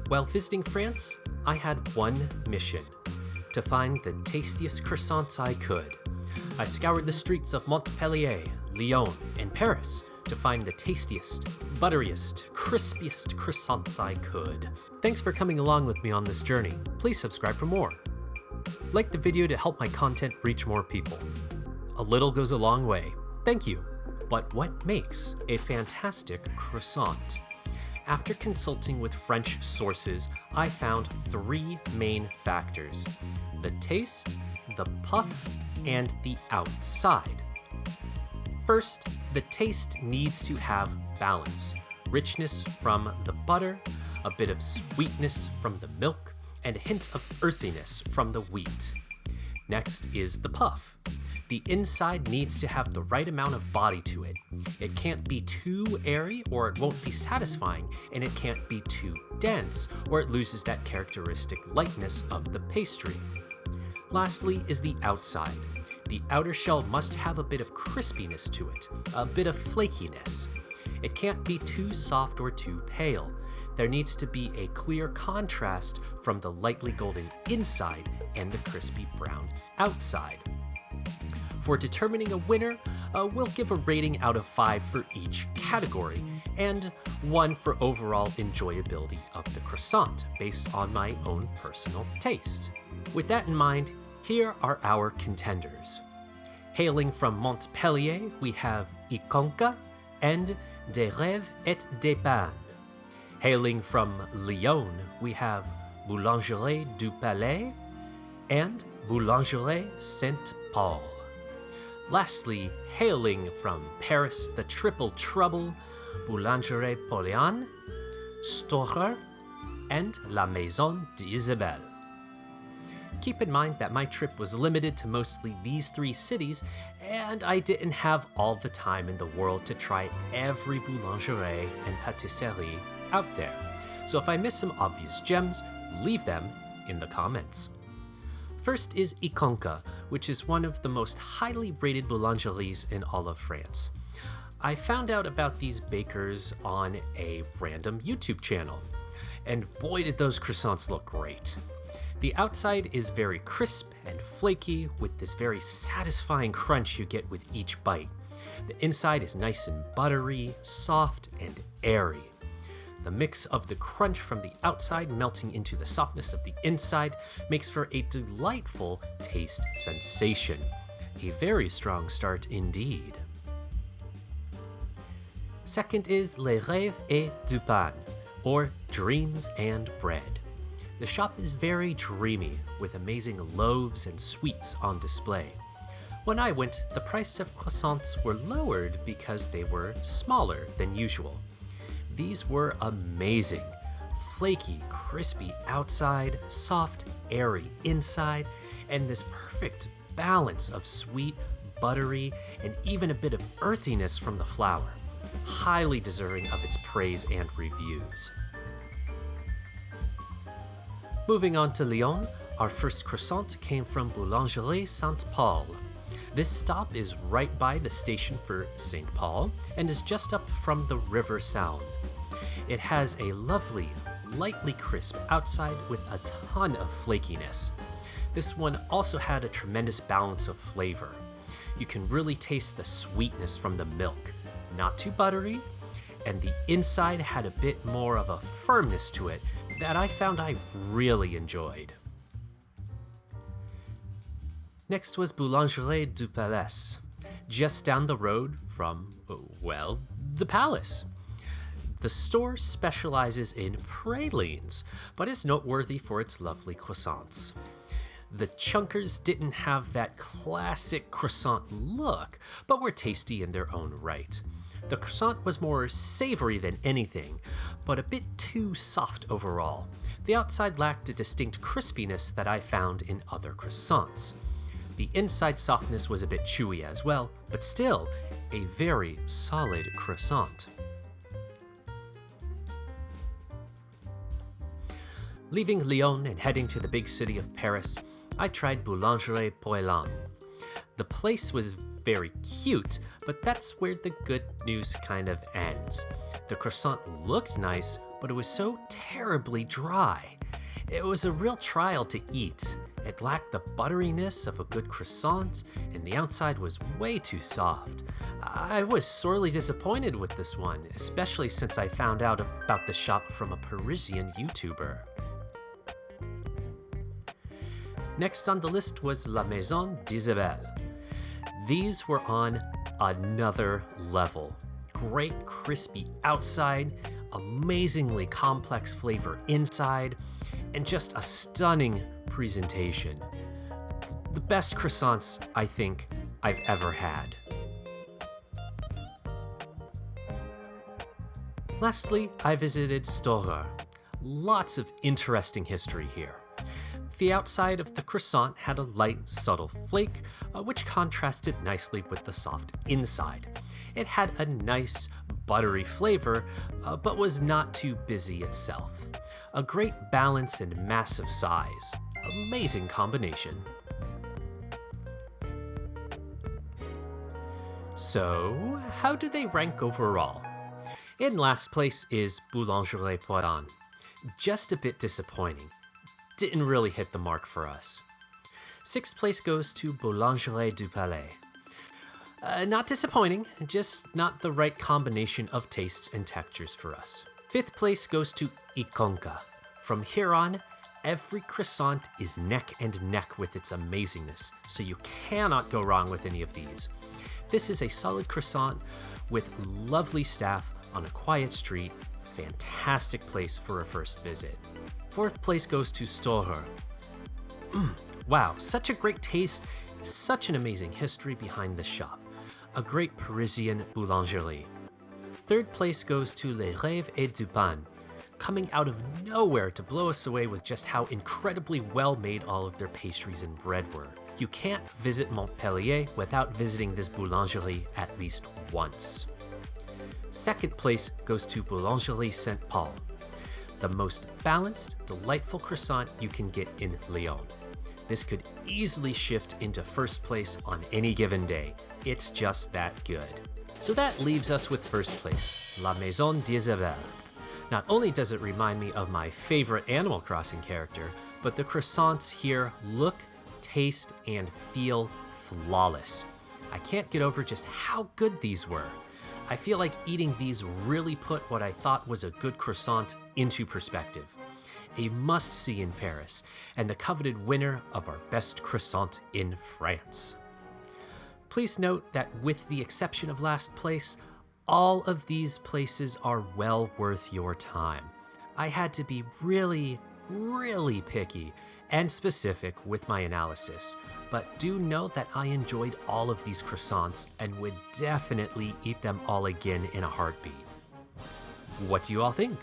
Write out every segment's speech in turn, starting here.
While visiting France, I had one mission: to find the tastiest croissants I could. I scoured the streets of Montpellier, Lyon, and Paris to find the tastiest, butteriest, crispiest croissants I could. Thanks for coming along with me on this journey. Please subscribe for more. Like the video to help my content reach more people. A little goes a long way. Thank you. But what makes a fantastic croissant? After consulting with French sources, I found three main factors: the taste, the puff, and the outside. First, the taste needs to have balance: richness from the butter, a bit of sweetness from the milk, and a hint of earthiness from the wheat. Next is the puff. The inside needs to have the right amount of body to it. It can't be too airy or it won't be satisfying, and it can't be too dense or it loses that characteristic lightness of the pastry. Lastly is the outside. The outer shell must have a bit of crispiness to it, a bit of flakiness. It can't be too soft or too pale. There needs to be a clear contrast from the lightly golden inside and the crispy brown outside. For determining a winner, we'll give a rating out of 5 for each category, and 1 for overall enjoyability of the croissant, based on my own personal taste. With that in mind, here are our contenders. Hailing from Montpellier, we have Iconca and Des Rêves et des Pains. Hailing from Lyon, we have Boulangerie du Palais and Boulangerie Saint-Paul. Lastly, hailing from Paris, the Triple Trouble, Boulangerie Polian, Storer, and La Maison d'Isabelle. Keep in mind that my trip was limited to mostly these 3 cities, and I didn't have all the time in the world to try every boulangerie and pâtisserie out there. So if I miss some obvious gems, leave them in the comments. First is Iconca, which is one of the most highly rated boulangeries in all of France. I found out about these bakers on a random YouTube channel, and boy did those croissants look great. The outside is very crisp and flaky with this very satisfying crunch you get with each bite. The inside is nice and buttery, soft, and airy. The mix of the crunch from the outside melting into the softness of the inside makes for a delightful taste sensation. A very strong start indeed. Second is Les Rêves et du Pain, or Dreams and Bread. The shop is very dreamy, with amazing loaves and sweets on display. When I went, the price of croissants were lowered because they were smaller than usual. These were amazing. Flaky, crispy outside, soft, airy inside, and this perfect balance of sweet, buttery, and even a bit of earthiness from the flour. Highly deserving of its praise and reviews. Moving on to Lyon, our first croissant came from Boulangerie Saint-Paul. This stop is right by the station for St. Paul and is just up from the River Sound. It has a lovely, lightly crisp outside with a ton of flakiness. This one also had a tremendous balance of flavor. You can really taste the sweetness from the milk, not too buttery, and the inside had a bit more of a firmness to it that I found I really enjoyed. Next was Boulangerie du Palais, just down the road from, well, the palace. The store specializes in pralines, but is noteworthy for its lovely croissants. The chunkers didn't have that classic croissant look, but were tasty in their own right. The croissant was more savory than anything, but a bit too soft overall. The outside lacked a distinct crispiness that I found in other croissants. The inside softness was a bit chewy as well, but still a very solid croissant. Leaving Lyon and heading to the big city of Paris, I tried Boulangerie Polian. The place was very cute, but that's where the good news kind of ends. The croissant looked nice, but it was so terribly dry. It was a real trial to eat. It lacked the butteriness of a good croissant, and the outside was way too soft. I was sorely disappointed with this one, especially since I found out about the shop from a Parisian YouTuber. Next on the list was La Maison d'Isabelle. These were on another level. Great crispy outside, amazingly complex flavor inside, and just a stunning presentation. The best croissants I think I've ever had. Lastly, I visited Storer. Lots of interesting history here. The outside of the croissant had a light, subtle flake, which contrasted nicely with the soft inside. It had a nice, buttery flavor, but was not too busy itself. A great balance and massive size. Amazing combination. So, how do they rank overall? In last place is Boulangerie Poirin. Just a bit disappointing. Didn't really hit the mark for us. Sixth place goes to Boulangerie du Palais. Not disappointing, just not the right combination of tastes and textures for us. Fifth place goes to Ikonka. From here on, every croissant is neck and neck with its amazingness, so you cannot go wrong with any of these. This is a solid croissant with lovely staff on a quiet street. Fantastic place for a first visit. Fourth place goes to Storer. Wow, such a great taste, such an amazing history behind this shop. A great Parisian boulangerie. Third place goes to Les Rêves et du Pain, coming out of nowhere to blow us away with just how incredibly well made all of their pastries and bread were. You can't visit Montpellier without visiting this boulangerie at least once. Second place goes to Boulangerie Saint-Paul, the most balanced, delightful croissant you can get in Lyon. This could easily shift into first place on any given day. It's just that good. So that leaves us with first place, La Maison d'Isabelle. Not only does it remind me of my favorite Animal Crossing character, but the croissants here look, taste, and feel flawless. I can't get over just how good these were. I feel like eating these really put what I thought was a good croissant into perspective. A must-see in Paris, and the coveted winner of our best croissant in France. Please note that with the exception of last place, all of these places are well worth your time. I had to be really, really picky and specific with my analysis, but do note that I enjoyed all of these croissants and would definitely eat them all again in a heartbeat. What do you all think?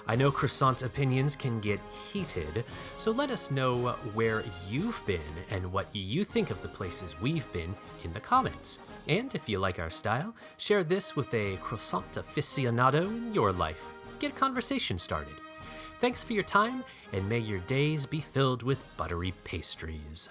I know croissant opinions can get heated, so let us know where you've been and what you think of the places we've been in the comments. And if you like our style, share this with a croissant aficionado in your life. Get a conversation started. Thanks for your time, and may your days be filled with buttery pastries.